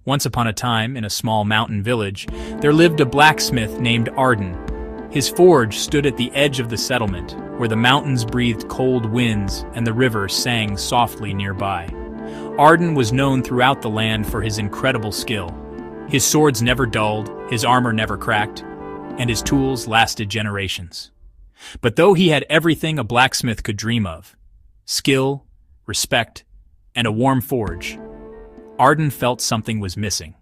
Once upon a time, in a small mountain village, there lived a blacksmith named Arden. His forge stood at the edge of the settlement, where the mountains breathed cold winds and the river sang softly nearby. Arden was known throughout the land for his incredible skill. His swords never dulled, his armor never cracked, and his tools lasted generations. But though he had everything a blacksmith could dream of, skill, respect, and a warm forge, Arden felt something was missing.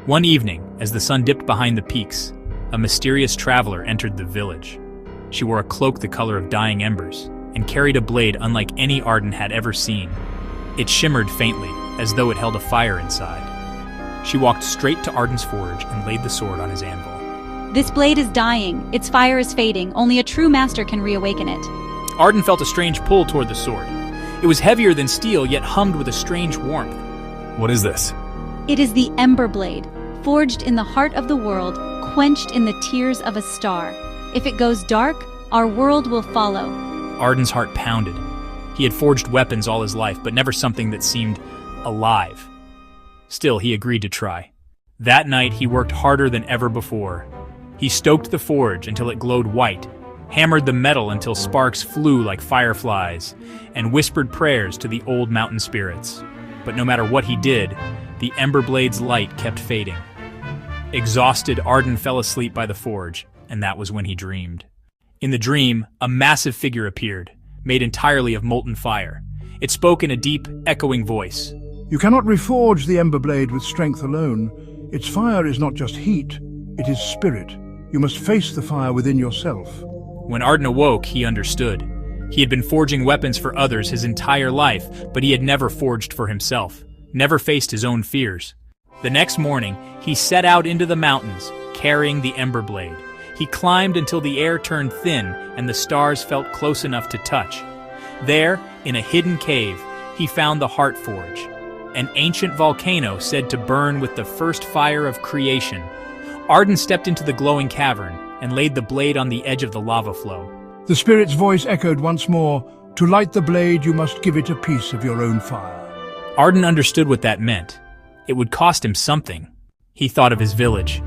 One evening, as the sun dipped behind the peaks, a mysterious traveler entered the village. She wore a cloak the color of dying embers, and carried a blade unlike any Arden had ever seen. It shimmered faintly, as though it held a fire inside. She walked straight to Arden's forge and laid the sword on his anvil. This blade is dying. Its fire is fading. Only a true master can reawaken it. Arden felt a strange pull toward the sword. It was heavier than steel, yet hummed with a strange warmth. What is this? It is the Ember Blade, forged in the heart of the world, quenched in the tears of a star. If it goes dark, our world will follow. Arden's heart pounded. He had forged weapons all his life, but never something that seemed alive. Still, he agreed to try. That night, he worked harder than ever before. He stoked the forge until it glowed white, hammered the metal until sparks flew like fireflies, and whispered prayers to the old mountain spirits. But no matter what he did, the Ember Blade's light kept fading. Exhausted, Arden fell asleep by the forge, and that was when he dreamed. In the dream, a massive figure appeared, made entirely of molten fire. It spoke in a deep, echoing voice. You cannot reforge the Ember Blade with strength alone. Its fire is not just heat, it is spirit. You must face the fire within yourself. When Arden awoke, he understood. He had been forging weapons for others his entire life, but he had never forged for himself, never faced his own fears. The next morning, he set out into the mountains, carrying the Ember Blade. He climbed until the air turned thin and the stars felt close enough to touch. There, in a hidden cave, he found the Heart Forge, an ancient volcano said to burn with the first fire of creation. Arden stepped into the glowing cavern and laid the blade on the edge of the lava flow. The spirit's voice echoed once more, "To light the blade, you must give it a piece of your own fire." Arden understood what that meant. It would cost him something. He thought of his village,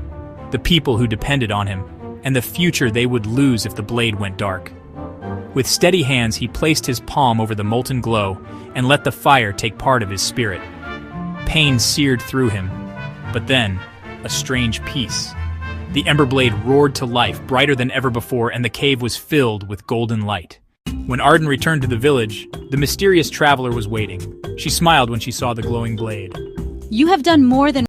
the people who depended on him, and the future they would lose if the blade went dark. With steady hands, he placed his palm over the molten glow and let the fire take part of his spirit. Pain seared through him, but then, a strange peace. The Ember Blade roared to life, brighter than ever before, and the cave was filled with golden light. When Arden returned to the village, the mysterious traveler was waiting. She smiled when she saw the glowing blade. You have done more than